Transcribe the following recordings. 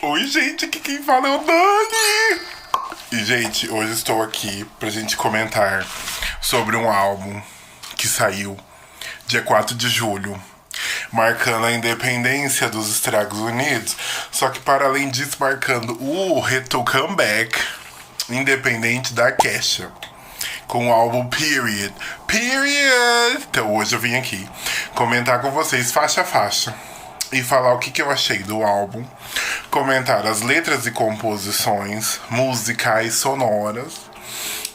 Oi, gente, aqui quem fala é o Dani. E, gente, hoje estou aqui pra gente comentar sobre um álbum que saiu dia 4 de julho, marcando a independência dos Estados Unidos, só que para além disso marcando o comeback independente da Kesha, com o álbum Period. Então hoje eu vim aqui comentar com vocês faixa a faixa e falar o que eu achei do álbum, comentar as letras e composições musicais sonoras,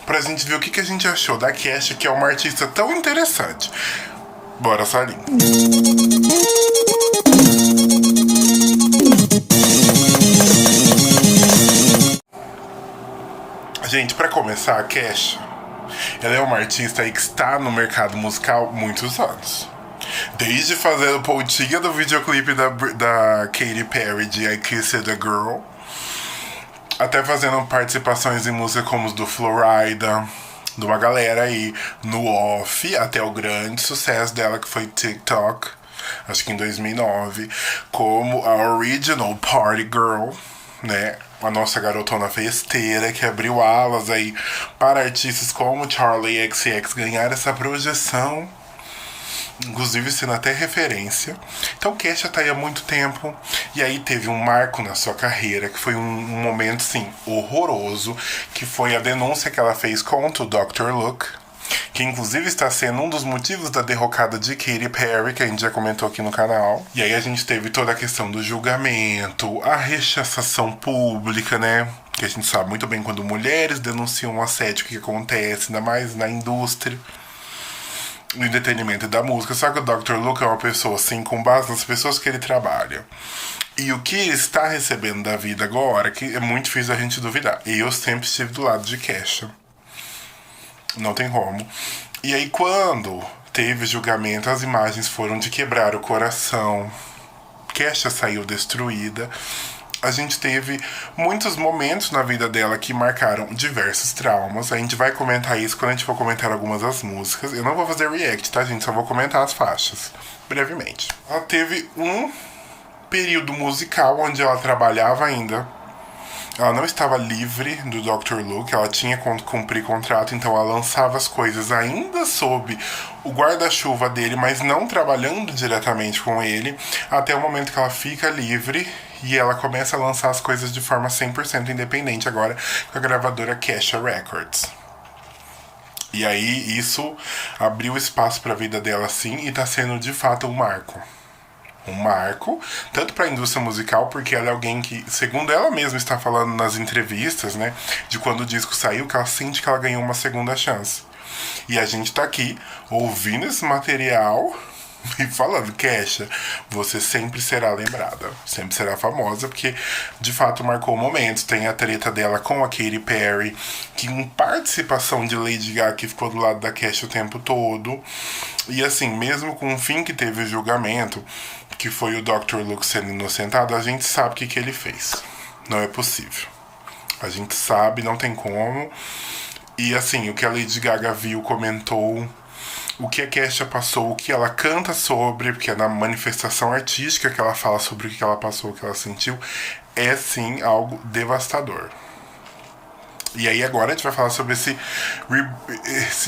pra gente ver o que a gente achou da Kesha, que é uma artista tão interessante. Bora, Sarinho. Gente, pra começar, a Kesha, ela é uma artista aí que está no mercado musical há muitos anos. Desde fazendo pontinha do videoclipe da Katy Perry de I Kissed a Girl, até fazendo participações em músicas como os do Florida, de uma galera aí no off, até o grande sucesso dela que foi TikTok, acho que em 2009, como a Original Party Girl, né? A nossa garotona festeira que abriu alas aí para artistas como Charli XCX ganhar essa projeção, inclusive sendo até referência. Então Kesha tá aí há muito tempo, e aí teve um marco na sua carreira, que foi um momento, sim, horroroso, que foi a denúncia que ela fez contra o Dr. Luke, que inclusive está sendo um dos motivos da derrocada de Katy Perry, que a gente já comentou aqui no canal. E aí a gente teve toda a questão do julgamento, a rechaçação pública, né? Que a gente sabe muito bem quando mulheres denunciam um assédio, o que acontece, ainda mais na indústria do entretenimento e da música. Só que o Dr. Luke é uma pessoa, assim, com base nas pessoas que ele trabalha. E o que ele está recebendo da vida agora, que é muito difícil a gente duvidar. E eu sempre estive do lado de Kesha. Não tem como. E aí, quando teve julgamento, as imagens foram de quebrar o coração. Kesha saiu destruída. A gente teve muitos momentos na vida dela que marcaram diversos traumas. A gente vai comentar isso quando a gente for comentar algumas das músicas. Eu não vou fazer react, tá, gente? Só vou comentar as faixas, brevemente. Ela teve um período musical onde ela trabalhava ainda. Ela não estava livre do Dr. Luke, ela tinha que cumprir contrato, então ela lançava as coisas ainda sob o guarda-chuva dele, mas não trabalhando diretamente com ele, até o momento que ela fica livre e ela começa a lançar as coisas de forma 100% independente agora com a gravadora Kesha Records. E aí isso abriu espaço para a vida dela, sim, e tá sendo de fato um marco. Um marco, tanto para a indústria musical, porque ela é alguém que, segundo ela mesma está falando nas entrevistas, né, de quando o disco saiu, que ela sente que ela ganhou uma segunda chance. E a gente tá aqui ouvindo esse material e falando, Kesha, você sempre será lembrada, sempre será famosa, porque de fato marcou momentos. Tem a treta dela com a Katy Perry, que com participação de Lady Gaga, que ficou do lado da Kesha o tempo todo. E assim, mesmo com o fim que teve o julgamento, que foi o Dr. Luke sendo inocentado, a gente sabe o que ele fez. Não é possível. A gente sabe, não tem como. E assim, o que a Lady Gaga viu, comentou, o que a Kesha passou, o que ela canta sobre, porque é na manifestação artística que ela fala sobre o que ela passou, o que ela sentiu, é sim algo devastador. E aí agora a gente vai falar sobre esse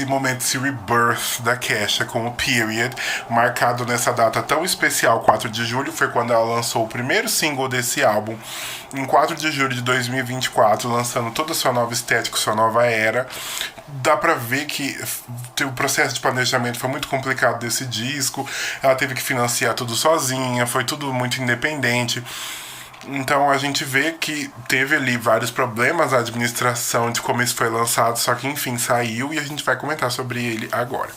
momento, esse rebirth da Kesha com o Period, marcado nessa data tão especial, 4 de julho, foi quando ela lançou o primeiro single desse álbum, em 4 de julho de 2024, lançando toda a sua nova estética, sua nova era. Dá pra ver que o processo de planejamento foi muito complicado desse disco, ela teve que financiar tudo sozinha, foi tudo muito independente. Então a gente vê que teve ali vários problemas na administração de como isso foi lançado, só que enfim saiu e a gente vai comentar sobre ele agora.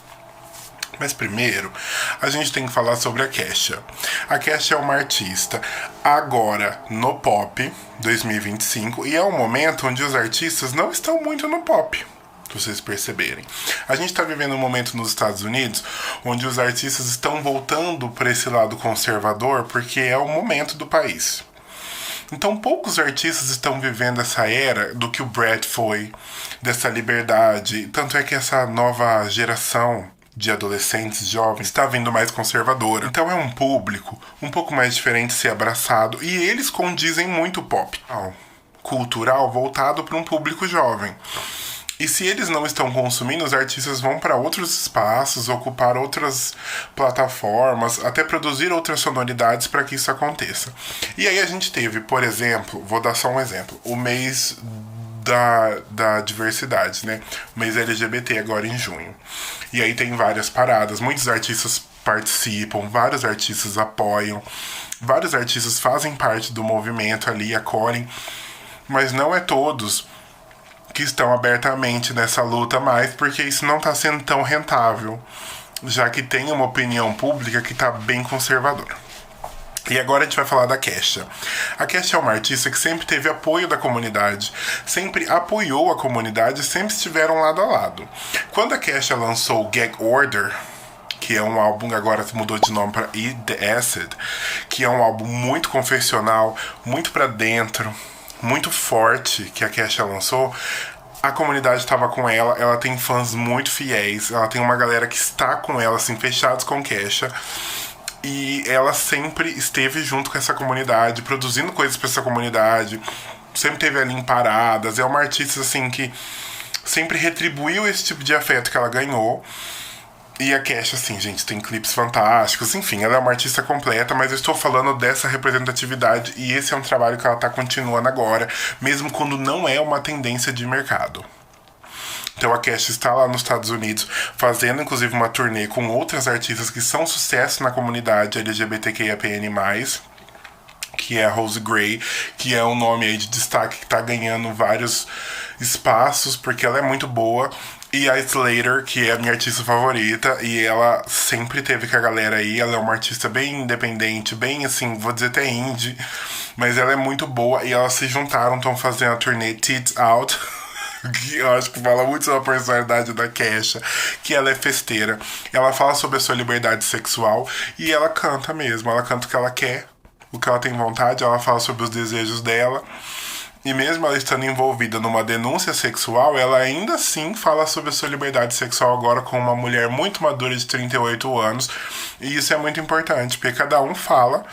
Mas primeiro, a gente tem que falar sobre a Kesha. A Kesha é uma artista agora no pop 2025 e é um momento onde os artistas não estão muito no pop. Se vocês perceberem. A gente está vivendo um momento nos Estados Unidos onde os artistas estão voltando para esse lado conservador porque é o momento do país. Então poucos artistas estão vivendo essa era do que o Brad foi, dessa liberdade. Tanto é que essa nova geração de adolescentes jovens está vindo mais conservadora. Então é um público um pouco mais diferente ser abraçado e eles condizem muito pop cultural voltado para um público jovem. E se eles não estão consumindo, os artistas vão para outros espaços, ocupar outras plataformas, até produzir outras sonoridades para que isso aconteça. E aí a gente teve, por exemplo, vou dar só um exemplo, o mês da diversidade, né? O mês LGBT agora em junho. E aí tem várias paradas, muitos artistas participam, vários artistas apoiam, vários artistas fazem parte do movimento ali, acolhem, mas não é todos que estão abertamente nessa luta mais, porque isso não está sendo tão rentável, já que tem uma opinião pública que está bem conservadora. E agora a gente vai falar da Kesha. A Kesha é uma artista que sempre teve apoio da comunidade, sempre apoiou a comunidade, sempre estiveram lado a lado. Quando a Kesha lançou Gag Order, que é um álbum, agora mudou de nome para Eat the Acid, que é um álbum muito confessional, muito pra dentro, muito forte, que a Kesha lançou, a comunidade estava com ela, ela tem fãs muito fiéis, ela tem uma galera que está com ela, assim, fechados com Kesha, e ela sempre esteve junto com essa comunidade, produzindo coisas para essa comunidade, sempre teve ali em paradas, é uma artista, assim, que sempre retribuiu esse tipo de afeto que ela ganhou. E a Kesha, assim, gente, tem clipes fantásticos, enfim, ela é uma artista completa, mas eu estou falando dessa representatividade e esse é um trabalho que ela está continuando agora, mesmo quando não é uma tendência de mercado. Então a Kesha está lá nos Estados Unidos, fazendo inclusive uma turnê com outras artistas que são sucesso na comunidade LGBTQIAPN+, que é a Rose Gray, que é um nome aí de destaque que está ganhando vários espaços, porque ela é muito boa. E a Slater, que é a minha artista favorita, e ela sempre teve com a galera aí, ela é uma artista bem independente, bem assim, vou dizer até indie, mas ela é muito boa, e elas se juntaram, estão fazendo a turnê Tits Out, que eu acho que fala muito sobre a personalidade da Kesha, que ela é festeira, ela fala sobre a sua liberdade sexual, e ela canta mesmo, ela canta o que ela quer, o que ela tem vontade, ela fala sobre os desejos dela. E mesmo ela estando envolvida numa denúncia sexual, ela ainda assim fala sobre a sua liberdade sexual agora com uma mulher muito madura de 38 anos. E isso é muito importante, porque cada um fala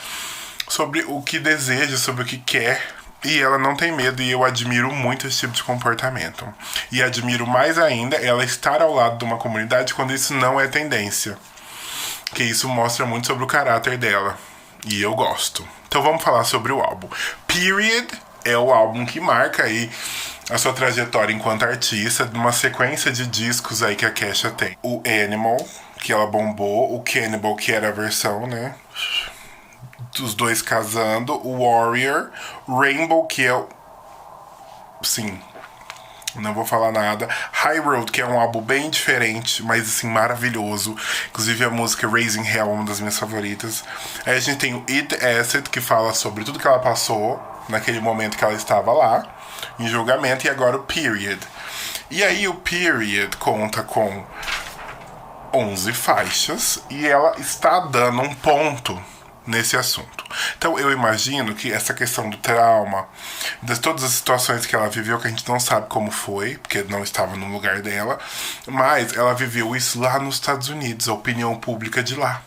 sobre o que deseja, sobre o que quer. E ela não tem medo, e eu admiro muito esse tipo de comportamento. E admiro mais ainda ela estar ao lado de uma comunidade quando isso não é tendência. Que isso mostra muito sobre o caráter dela. E eu gosto. Então vamos falar sobre o álbum. Period é o álbum que marca aí a sua trajetória enquanto artista, numa sequência de discos aí que a Kesha tem. O Animal, que ela bombou, o Cannibal, que era a versão, né, dos dois casando, o Warrior, Rainbow, que é o... Sim, não vou falar nada. High Road, que é um álbum bem diferente, mas assim, maravilhoso. Inclusive a música Raising Hell é uma das minhas favoritas. Aí a gente tem o Eat the Acid, que fala sobre tudo que ela passou naquele momento que ela estava lá, em julgamento, e agora o Period. E aí o Period conta com 11 faixas, e ela está dando um ponto nesse assunto. Então eu imagino que essa questão do trauma, de todas as situações que ela viveu, que a gente não sabe como foi, porque não estava no lugar dela, mas ela viveu isso lá nos Estados Unidos, a opinião pública de lá,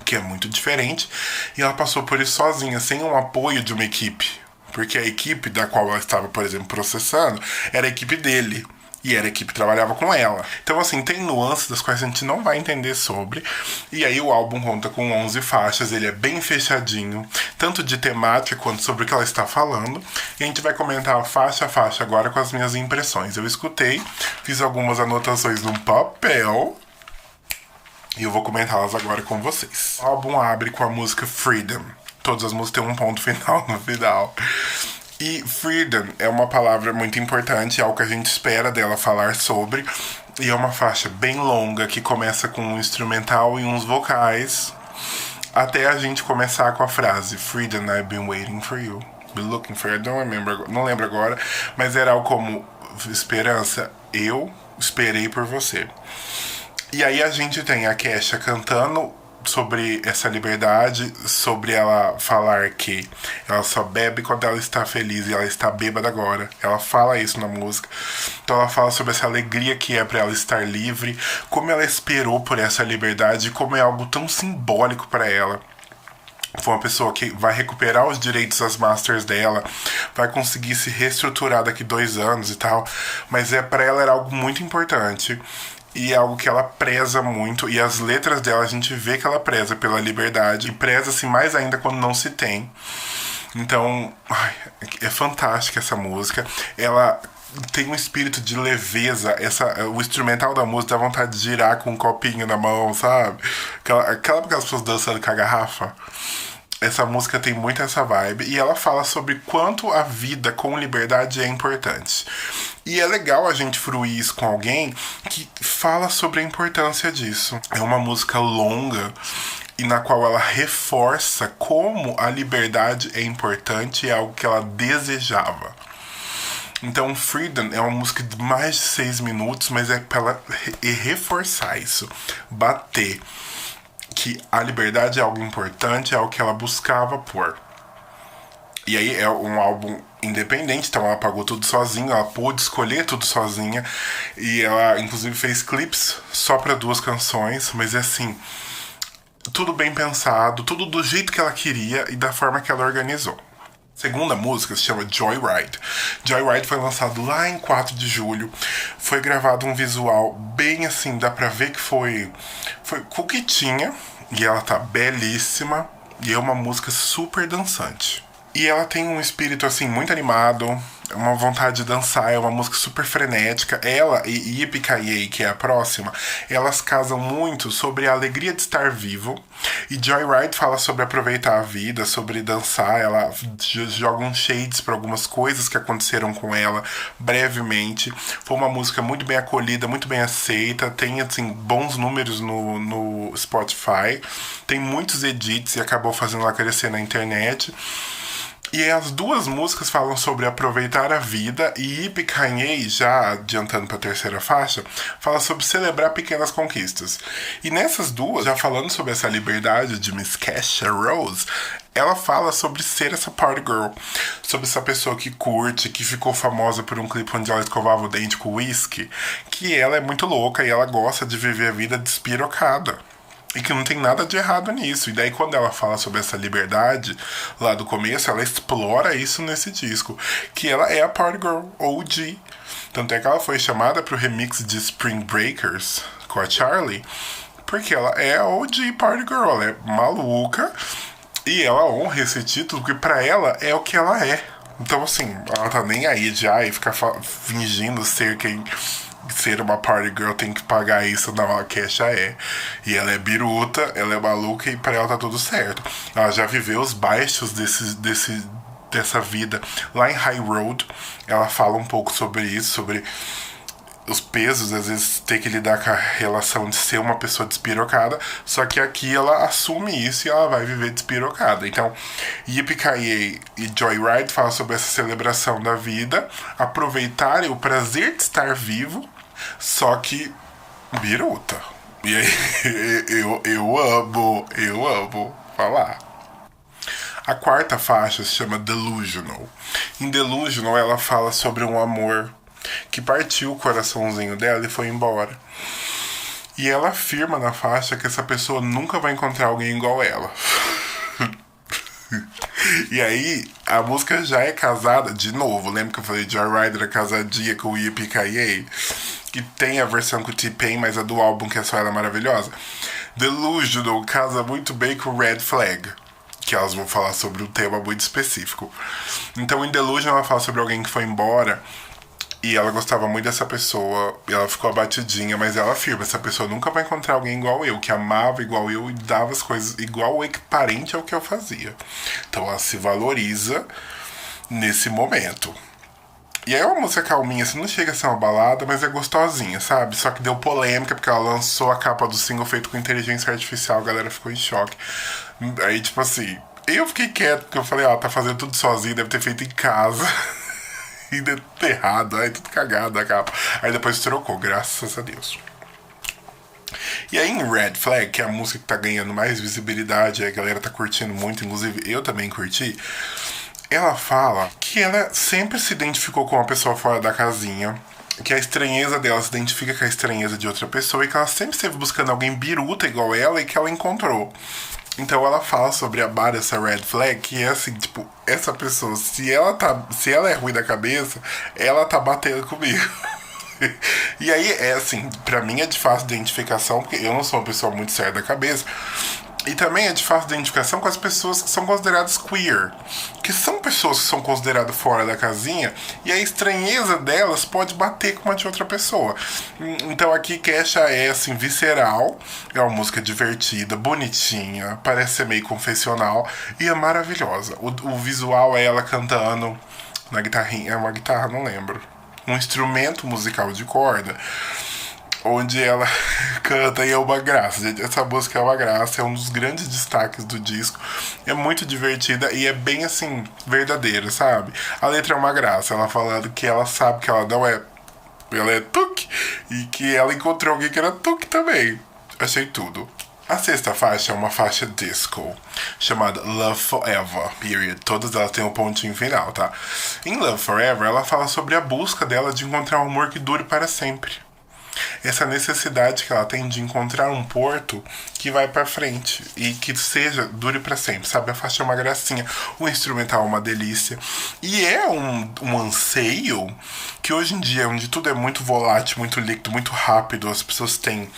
que é muito diferente, e ela passou por isso sozinha, sem um apoio de uma equipe, porque a equipe da qual ela estava, por exemplo, processando, era a equipe dele, e era a equipe que trabalhava com ela. Então, assim, tem nuances das quais a gente não vai entender sobre, e aí o álbum conta com 11 faixas, ele é bem fechadinho, tanto de temática quanto sobre o que ela está falando, e a gente vai comentar faixa a faixa agora com as minhas impressões. Eu escutei, fiz algumas anotações num papel, e eu vou comentá-las agora com vocês. O álbum abre com a música Freedom. Todas as músicas têm um ponto final no final. E Freedom é uma palavra muito importante, é algo que a gente espera dela falar sobre. E é uma faixa bem longa, que começa com um instrumental e uns vocais, até a gente começar com a frase Freedom, I've been waiting for you. Been looking for you. Não lembro agora, mas era algo como esperança, eu esperei por você. E aí a gente tem a Kesha cantando sobre essa liberdade, sobre ela falar que ela só bebe quando ela está feliz e ela está bêbada agora. Ela fala isso na música. Então ela fala sobre essa alegria que é para ela estar livre, como ela esperou por essa liberdade, como é algo tão simbólico para ela. Foi uma pessoa que vai recuperar os direitos das masters dela, vai conseguir se reestruturar daqui 2 anos e tal, mas para ela era algo muito importante e é algo que ela preza muito, e as letras dela a gente vê que ela preza pela liberdade, e preza-se mais ainda quando não se tem. Então, é fantástica essa música. Ela tem um espírito de leveza. O instrumental da música dá vontade de girar com um copinho na mão, sabe? Aquelas pessoas dançando com a garrafa. Essa música tem muito essa vibe. E ela fala sobre quanto a vida com liberdade é importante. E é legal a gente fruir isso com alguém que fala sobre a importância disso. É uma música longa e na qual ela reforça como a liberdade é importante e é algo que ela desejava. Então, Freedom é uma música de mais de 6 minutos, mas é pra ela reforçar isso, bater que a liberdade é algo importante, é algo que ela buscava por. E aí é um álbum independente, então ela pagou tudo sozinha, ela pôde escolher tudo sozinha, e ela inclusive fez clipes só para 2 canções, mas é assim, tudo bem pensado, tudo do jeito que ela queria e da forma que ela organizou. Segunda música se chama Joyride. Joyride foi lançado lá em 4 de julho. Foi gravado um visual bem assim, dá pra ver que foi com o que tinha. E ela tá belíssima. E é uma música super dançante. E ela tem um espírito assim muito animado, uma vontade de dançar, é uma música super frenética. Ela e Yippee-Ki-Yay, que é a próxima, elas casam muito sobre a alegria de estar vivo. E Joyride fala sobre aproveitar a vida, sobre dançar. Ela joga uns shades para algumas coisas que aconteceram com ela brevemente. Foi uma música muito bem acolhida, muito bem aceita. Tem assim, bons números no Spotify. Tem muitos edits e acabou fazendo ela crescer na internet. E as 2 músicas falam sobre aproveitar a vida, e Yippee-Ki-Yay, já adiantando para a terceira faixa, fala sobre celebrar pequenas conquistas. E nessas 2, já falando sobre essa liberdade de Miss Kesha Rose, ela fala sobre ser essa party girl, sobre essa pessoa que curte, que ficou famosa por um clipe onde ela escovava o dente com whisky, que ela é muito louca e ela gosta de viver a vida despirocada. E que não tem nada de errado nisso. E daí quando ela fala sobre essa liberdade, lá do começo, ela explora isso nesse disco. Que ela é a Party Girl OG. Tanto é que ela foi chamada pro remix de Spring Breakers com a Charlie. Porque ela é a OG Party Girl. Ela é maluca. E ela honra esse título, porque pra ela é o que ela é. Então assim, ela tá nem aí já e fica fingindo ser quem... Ser uma party girl tem que pagar isso. Não, a Kesha é. E ela é biruta, ela é maluca e pra ela tá tudo certo. Ela já viveu os baixos dessa vida. Lá em High Road, ela fala um pouco sobre isso, sobre os pesos, às vezes ter que lidar com a relação de ser uma pessoa despirocada. Só que aqui ela assume isso e ela vai viver despirocada. Então, Yippee-Ki-Yay e Joyride falam sobre essa celebração da vida, aproveitar o prazer de estar vivo, só que biruta. E aí, eu amo falar. A 4ª faixa se chama Delusional. Em Delusional ela fala sobre um amor que partiu o coraçãozinho dela e foi embora. E ela afirma na faixa que essa pessoa nunca vai encontrar alguém igual ela. E aí, a música já é casada, de novo, lembra que eu falei de Joyride era casadinha com o Yippee-Ki-Yay? Que tem a versão com o T-Pain, mas a do álbum que é só ela maravilhosa. Delusional casa muito bem com Red Flag, que elas vão falar sobre um tema muito específico. Então, em Delusional ela fala sobre alguém que foi embora e ela gostava muito dessa pessoa, e ela ficou abatidinha, mas ela afirma, essa pessoa nunca vai encontrar alguém igual eu, que amava igual eu e dava as coisas igual o equiparente ao que eu fazia. Então ela se valoriza nesse momento. E aí é uma música calminha, assim, não chega a ser uma balada, mas é gostosinha, sabe? Só que deu polêmica, porque ela lançou a capa do single feito com inteligência artificial, a galera ficou em choque. Aí, tipo assim, eu fiquei quieto, porque eu falei, tá fazendo tudo sozinho, deve ter feito em casa. E deu tudo errado, aí tudo cagado a capa. Aí depois trocou, graças a Deus. E aí em Red Flag, que é a música que tá ganhando mais visibilidade, a galera tá curtindo muito, inclusive eu também curti, ela fala que ela sempre se identificou com uma pessoa fora da casinha, que a estranheza dela se identifica com a estranheza de outra pessoa e que ela sempre esteve buscando alguém biruta igual ela e que ela encontrou. Então ela fala sobre a Bar, essa red flag, que é assim, tipo, essa pessoa, se ela é ruim da cabeça, ela tá batendo comigo. E aí, é assim, pra mim é de fácil identificação, porque eu não sou uma pessoa muito séria da cabeça. E também é de fácil identificação com as pessoas que são consideradas queer, que são pessoas que são consideradas fora da casinha, e a estranheza delas pode bater com uma de outra pessoa. Então aqui Kesha é assim, visceral, é uma música divertida, bonitinha, parece ser meio confessional, e é maravilhosa. O visual é ela cantando na guitarrinha, é uma guitarra, não lembro, um instrumento musical de corda, onde ela canta e é uma graça. Gente, essa música é uma graça, é um dos grandes destaques do disco. É muito divertida e é bem assim, verdadeira, sabe? A letra é uma graça, ela falando que ela sabe que ela não é. Ela é tuk e que ela encontrou alguém que era tuk também. Achei tudo. A sexta faixa é uma faixa disco, chamada Love Forever, period. Todas elas têm um pontinho final, tá? Em Love Forever, ela fala sobre a busca dela de encontrar um amor que dure para sempre. Essa necessidade que ela tem de encontrar um porto que vai pra frente e que dure pra sempre, sabe? A faixa é uma gracinha, o instrumental é uma delícia e é um anseio que hoje em dia, onde tudo é muito volátil, muito líquido, muito rápido, as pessoas têm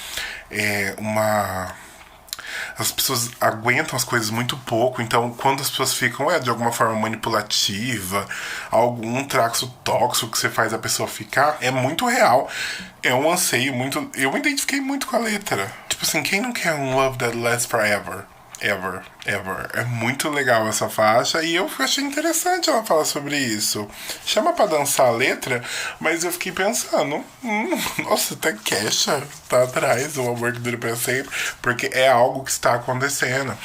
as pessoas aguentam as coisas muito pouco, então quando as pessoas ficam de alguma forma manipulativa, algum traço tóxico que você faz a pessoa ficar, é muito real. É um anseio muito. Eu me identifiquei muito com a letra. Tipo assim, quem não quer um love that lasts forever? Ever, ever. É muito legal essa faixa e eu achei interessante ela falar sobre isso. Chama pra dançar a letra, mas eu fiquei pensando, nossa, até Kesha tá atrás, o amor que dura pra sempre, porque é algo que está acontecendo.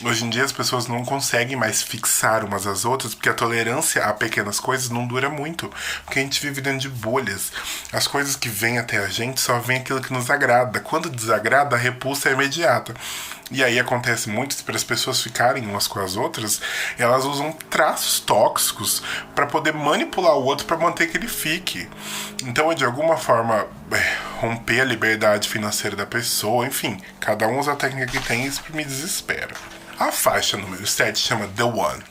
Hoje em dia as pessoas não conseguem mais fixar umas às outras, porque a tolerância a pequenas coisas não dura muito, porque a gente vive dentro de bolhas. As coisas que vêm até a gente só vem aquilo que nos agrada. Quando desagrada, a repulsa é imediata. E aí acontece muito para as pessoas ficarem umas com as outras, elas usam traços tóxicos para poder manipular o outro para manter que ele fique. Então é de alguma forma romper a liberdade financeira da pessoa, enfim, cada um usa a técnica que tem e isso me desespera. A faixa número 7 chama The One.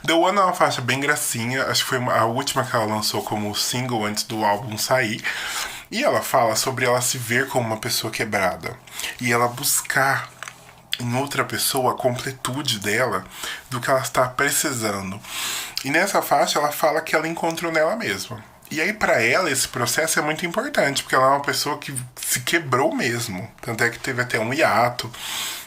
The One é uma faixa bem gracinha, acho que foi a última que ela lançou como single antes do álbum sair. E ela fala sobre ela se ver como uma pessoa quebrada e ela buscar em outra pessoa a completude dela do que ela está precisando. E nessa faixa ela fala que ela encontrou nela mesma. E aí pra ela esse processo é muito importante, porque ela é uma pessoa que se quebrou mesmo. Tanto é que teve até um hiato,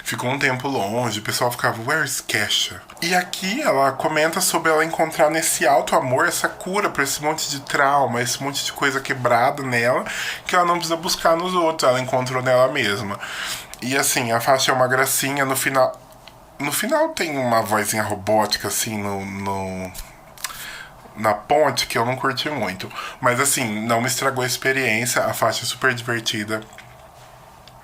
ficou um tempo longe, o pessoal ficava, where's Kesha? E aqui ela comenta sobre ela encontrar nesse alto amor essa cura pra esse monte de trauma, esse monte de coisa quebrada nela, que ela não precisa buscar nos outros, ela encontrou nela mesma. E assim, a faixa é uma gracinha, no final tem uma vozinha robótica assim na ponte que eu não curti muito. Mas assim, não me estragou a experiência, a faixa é super divertida.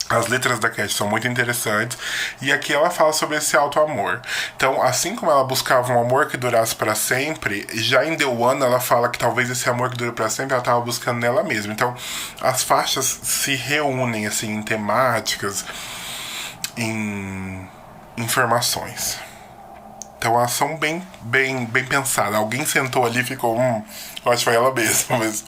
As letras da Cat são muito interessantes. E aqui ela fala sobre esse alto amor. Então, assim como ela buscava um amor que durasse para sempre, já em The One ela fala que talvez esse amor que dure para sempre ela estava buscando nela mesma. Então, as faixas se reúnem assim em temáticas, em informações. Então elas são bem pensadas. Alguém sentou ali e ficou, eu acho que foi ela mesma, mas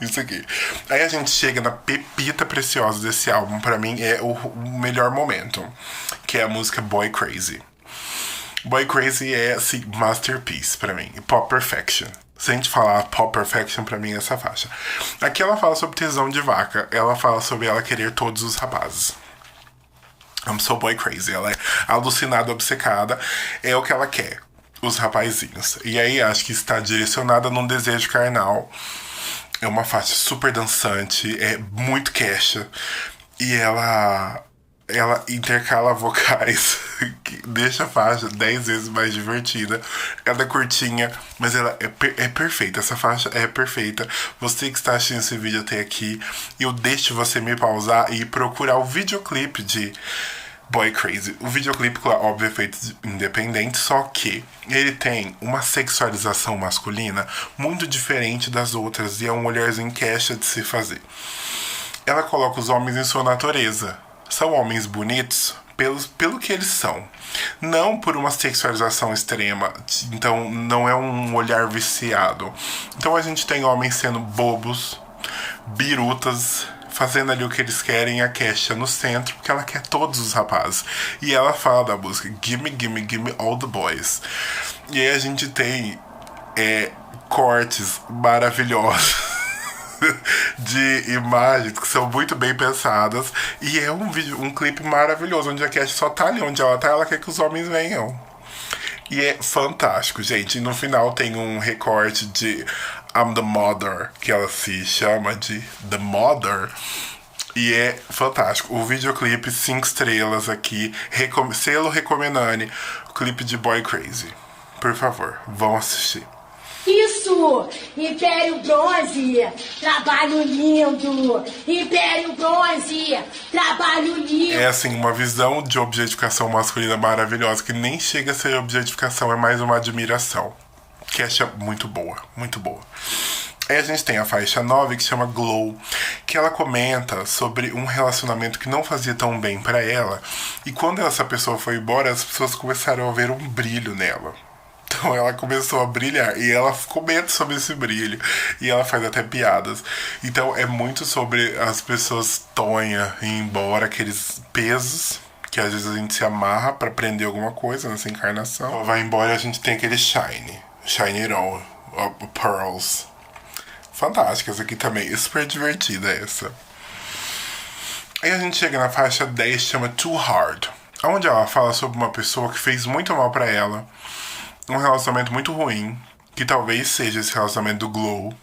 isso aqui. Aí a gente chega na pepita preciosa desse álbum, pra mim é o melhor momento, que é a música Boy Crazy. Boy Crazy é assim, masterpiece pra mim, Pop Perfection. Se a gente falar Pop Perfection, pra mim é essa faixa. Aqui ela fala sobre tesão de vaca, ela fala sobre ela querer todos os rapazes. I'm so boy crazy. Ela é alucinada, obcecada. É o que ela quer. Os rapazinhos. E aí acho que está direcionada num desejo carnal. É uma faixa super dançante. É muito Kesha. E ela intercala vocais que deixa a faixa 10 vezes mais divertida. Ela é curtinha, mas ela é perfeita. Essa faixa é perfeita. Você que está assistindo esse vídeo até aqui, eu deixo você me pausar e procurar o videoclipe de Boy Crazy. O videoclipe, óbvio, é feito independente, só que ele tem uma sexualização masculina muito diferente das outras e é um olharzinho que é de se fazer. Ela coloca os homens em sua natureza. São homens bonitos pelo que eles são. Não por uma sexualização extrema. Então não é um olhar viciado. Então a gente tem homens sendo bobos, birutas, fazendo ali o que eles querem, a Kesha no centro, porque ela quer todos os rapazes. E ela fala da música Gimme, gimme, gimme all the boys. E aí a gente tem cortes maravilhosos de imagens que são muito bem pensadas. E é um clipe maravilhoso, onde a Kesha só tá ali onde ela tá, ela quer que os homens venham. E é fantástico, gente. E no final tem um recorte de I'm the Mother, que ela se chama de The Mother. E é fantástico. O videoclipe 5 estrelas aqui. Selo recomendando o clipe de Boy Crazy. Por favor, vão assistir. Isso! Império Bronze! Trabalho lindo! Império Bronze! Trabalho lindo! É assim, uma visão de objetificação masculina maravilhosa, que nem chega a ser objetificação, é mais uma admiração. Que acha muito boa, muito boa. Aí a gente tem a faixa 9, que chama Glow, que ela comenta sobre um relacionamento que não fazia tão bem pra ela. E quando essa pessoa foi embora, as pessoas começaram a ver um brilho nela. Então ela começou a brilhar e ela comenta sobre esse brilho e ela faz até piadas. Então é muito sobre as pessoas tonham e ir embora, aqueles pesos que às vezes a gente se amarra pra prender alguma coisa nessa encarnação. Ela vai embora e a gente tem aquele shine it all, pearls. Fantástica essa aqui também, super divertida essa. Aí a gente chega na faixa 10, chama Too Hard, onde ela fala sobre uma pessoa que fez muito mal pra ela, um relacionamento muito ruim, que talvez seja esse relacionamento do Glow.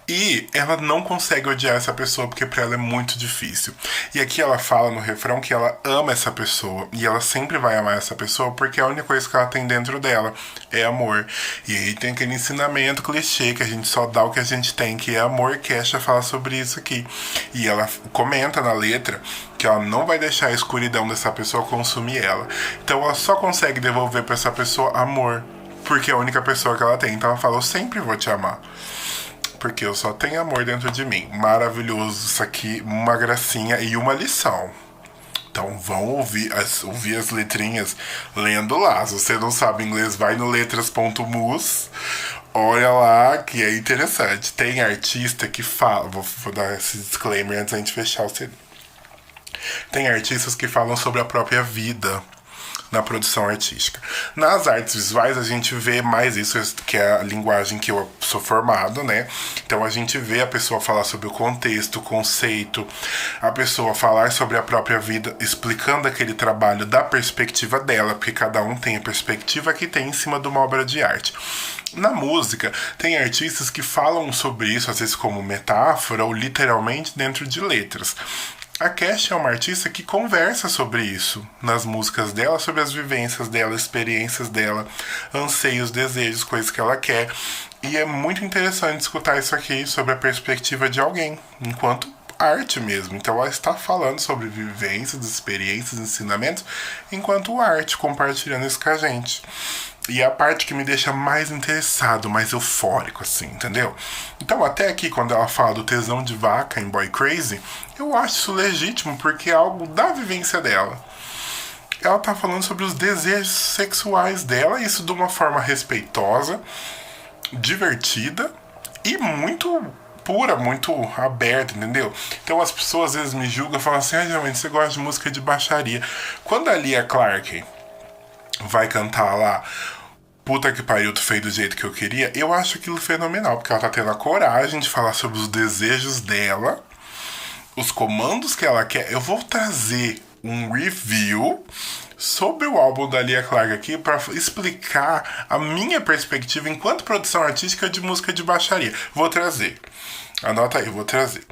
E ela não consegue odiar essa pessoa porque pra ela é muito difícil. E aqui ela fala no refrão que ela ama essa pessoa. E ela sempre vai amar essa pessoa porque a única coisa que ela tem dentro dela é amor. E aí tem aquele ensinamento clichê que a gente só dá o que a gente tem, que é amor. Kesha fala sobre isso aqui. E ela comenta na letra que ela não vai deixar a escuridão dessa pessoa consumir ela. Então ela só consegue devolver pra essa pessoa amor, porque é a única pessoa que ela tem. Então ela fala, eu sempre vou te amar, porque eu só tenho amor dentro de mim. Maravilhoso isso aqui, uma gracinha e uma lição. Então vão ouvir as letrinhas lendo lá. Se você não sabe inglês, vai no letras.mus. Olha lá que é interessante. Tem artista que fala... Vou dar esse disclaimer antes da gente fechar o CD. Tem artistas que falam sobre a própria vida na produção artística. Nas artes visuais a gente vê mais isso, que é a linguagem que eu sou formado, né? Então a gente vê a pessoa falar sobre o contexto, o conceito, a pessoa falar sobre a própria vida, explicando aquele trabalho da perspectiva dela, porque cada um tem a perspectiva que tem em cima de uma obra de arte. Na música, tem artistas que falam sobre isso, às vezes como metáfora ou literalmente dentro de letras. A Kesha é uma artista que conversa sobre isso nas músicas dela, sobre as vivências dela, experiências dela, anseios, desejos, coisas que ela quer. E é muito interessante escutar isso aqui sobre a perspectiva de alguém, enquanto arte mesmo. Então ela está falando sobre vivências, experiências, ensinamentos, enquanto arte, compartilhando isso com a gente. E é a parte que me deixa mais interessado, mais eufórico, assim, entendeu? Então, até aqui, quando ela fala do tesão de vaca em Boy Crazy, eu acho isso legítimo, porque é algo da vivência dela. Ela tá falando sobre os desejos sexuais dela, isso de uma forma respeitosa, divertida e muito pura, muito aberta, entendeu? Então as pessoas às vezes me julgam e falam assim, realmente você gosta de música de baixaria. Quando a Lia Clark vai cantar lá Puta que pariu, tu fez do jeito que eu queria, eu acho aquilo fenomenal, porque ela tá tendo a coragem de falar sobre os desejos dela, os comandos que ela quer. Eu vou trazer um review sobre o álbum da Lia Clark aqui para explicar a minha perspectiva enquanto produção artística de música de baixaria. Vou trazer. Anota aí, vou trazer.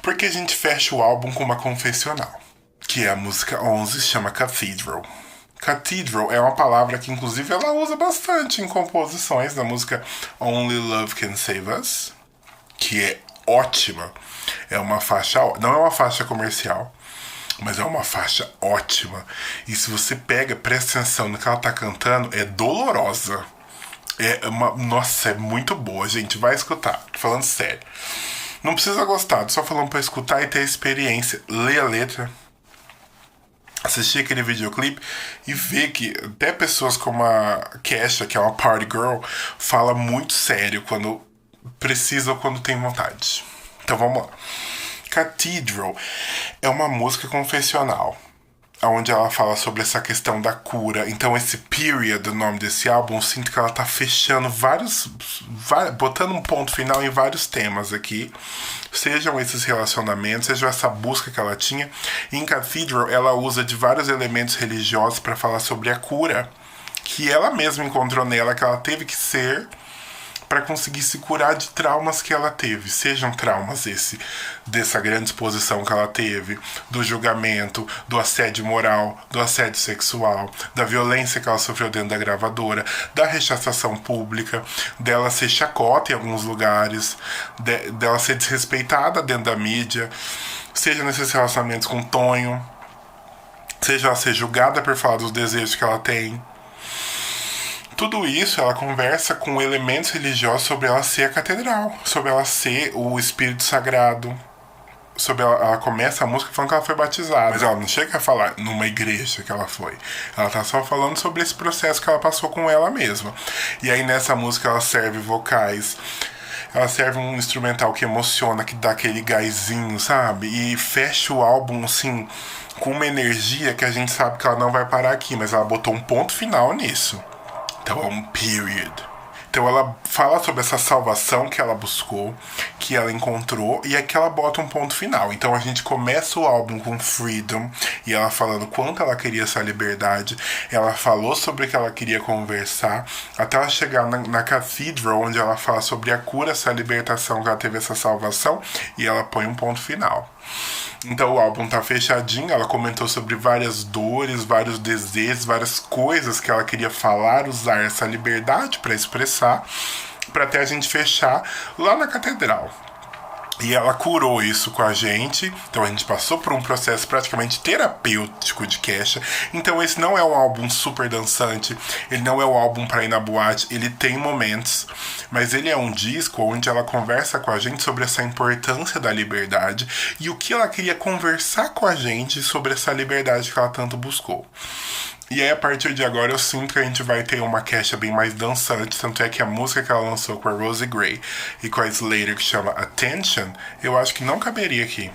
Porque a gente fecha o álbum com uma confessional. que é a música 11, chama Cathedral. Cathedral é uma palavra que, inclusive, ela usa bastante em composições da música Only Love Can Save Us, que é ótima. É uma faixa, não é uma faixa comercial, mas é uma faixa ótima. E se você pega, presta atenção no que ela tá cantando, é dolorosa. Nossa, é muito boa, gente. Vai escutar, tô falando sério. Não precisa gostar, só falando pra escutar e ter experiência. Lê a letra, assistir aquele videoclipe e ver que até pessoas como a Kesha, que é uma party girl, fala muito sério quando precisa ou quando tem vontade. Então vamos lá. Cathedral é uma música confessional, onde ela fala sobre essa questão da cura. Então esse period, o nome desse álbum, eu sinto que ela tá fechando botando um ponto final em vários temas aqui. Sejam esses relacionamentos, seja essa busca que ela tinha. Em Cathedral, ela usa de vários elementos religiosos para falar sobre a cura que ela mesma encontrou nela, que ela teve que ser para conseguir se curar de traumas que ela teve. Sejam traumas dessa grande exposição que ela teve, do julgamento, do assédio moral, do assédio sexual, da violência que ela sofreu dentro da gravadora, da rechaçação pública, dela ser chacota em alguns lugares, dela ser desrespeitada dentro da mídia, seja nesses relacionamentos com Tonho, seja ela ser julgada por falar dos desejos que ela tem. Tudo isso ela conversa com elementos religiosos sobre ela ser a catedral, sobre ela ser o Espírito Sagrado, sobre ela começa a música falando que ela foi batizada, mas ela não chega a falar numa igreja que ela foi. Ela tá só falando sobre esse processo que ela passou com ela mesma. E aí nessa música ela serve vocais, ela serve um instrumental que emociona, que dá aquele gásinho, sabe? E fecha o álbum assim com uma energia que a gente sabe que ela não vai parar aqui, mas ela botou um ponto final nisso. Então é um period. Então ela fala sobre essa salvação que ela buscou, que ela encontrou, e aqui ela bota um ponto final. Então a gente começa o álbum com Freedom, e ela falando quanto ela queria essa liberdade. Ela falou sobre o que ela queria conversar, até ela chegar na Cathedral, onde ela fala sobre a cura, essa libertação, que ela teve essa salvação, e ela põe um ponto final. Então o álbum tá fechadinho, ela comentou sobre várias dores, vários desejos, várias coisas que ela queria falar, usar essa liberdade para expressar, para até a gente fechar lá na catedral. E ela curou isso com a gente, então a gente passou por um processo praticamente terapêutico de Kesha. Então esse não é um álbum super dançante, ele não é um álbum para ir na boate, ele tem momentos, mas ele é um disco onde ela conversa com a gente sobre essa importância da liberdade e o que ela queria conversar com a gente sobre essa liberdade que ela tanto buscou. E aí, a partir de agora, eu sinto que a gente vai ter uma Kesha bem mais dançante. Tanto é que a música que ela lançou com a Rosie Gray e com a Slater, que chama Attention, eu acho que não caberia aqui.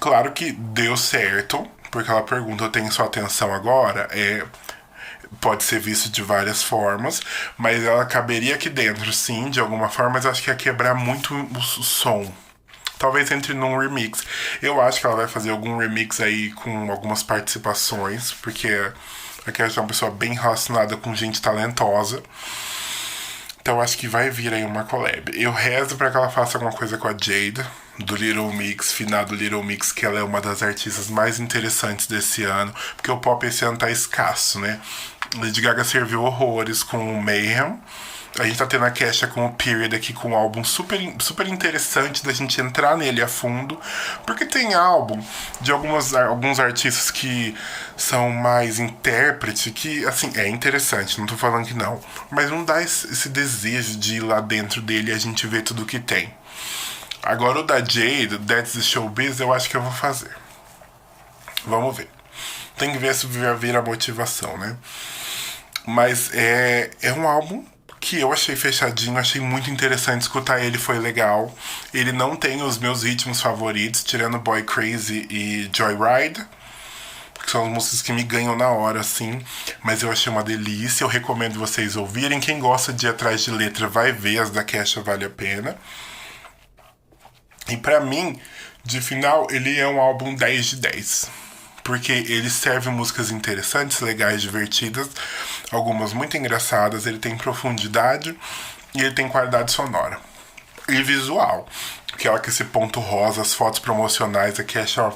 Claro que deu certo, porque ela pergunta, eu tenho sua atenção agora? Pode ser visto de várias formas, mas ela caberia aqui dentro, sim, de alguma forma, mas eu acho que ia quebrar muito o som. Talvez entre num remix. Eu acho que ela vai fazer algum remix aí com algumas participações, porque a Kesha é uma pessoa bem relacionada com gente talentosa. Então acho que vai vir aí uma collab. Eu rezo pra que ela faça alguma coisa com a Jade, do Little Mix, finado Little Mix, que ela é uma das artistas mais interessantes desse ano, porque o pop esse ano tá escasso, né? Lady Gaga serviu horrores com o Mayhem. A gente tá tendo a Kesha com o Period aqui, com um álbum super, super interessante da gente entrar nele a fundo, porque tem álbum de alguns artistas que são mais intérprete, que, assim, é interessante, não tô falando que não, mas não dá esse desejo de ir lá dentro dele e a gente ver tudo que tem. Agora o da Jade, That's the Showbiz, eu acho que eu vou fazer. Vamos ver. Tem que ver se vai vir a motivação, né? Mas é um álbum que eu achei fechadinho, achei muito interessante escutar ele, foi legal. Ele não tem os meus ritmos favoritos, tirando Boy Crazy e Joyride, que são as músicas que me ganham na hora, assim, mas eu achei uma delícia, eu recomendo vocês ouvirem. Quem gosta de ir atrás de letra vai ver, as da Kesha vale a pena. E pra mim, de final, ele é um álbum 10 de 10. Porque ele serve músicas interessantes, legais, divertidas, algumas muito engraçadas, ele tem profundidade e ele tem qualidade sonora. E visual, que é esse ponto rosa, as fotos promocionais aqui, acho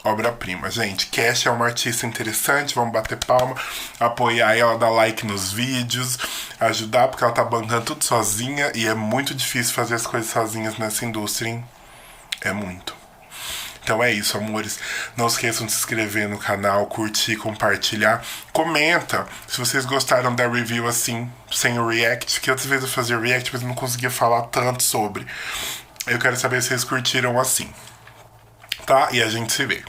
obra-prima. Gente, Kesha é uma artista interessante, vamos bater palma, apoiar ela, dar like nos vídeos, ajudar, porque ela tá bancando tudo sozinha e é muito difícil fazer as coisas sozinhas nessa indústria, hein? É muito. Então é isso, amores. Não esqueçam de se inscrever no canal, curtir, compartilhar. Comenta se vocês gostaram da review assim, sem o react, que outras vezes eu fazia react, mas não conseguia falar tanto sobre. Eu quero saber se vocês curtiram assim. Tá? E a gente se vê.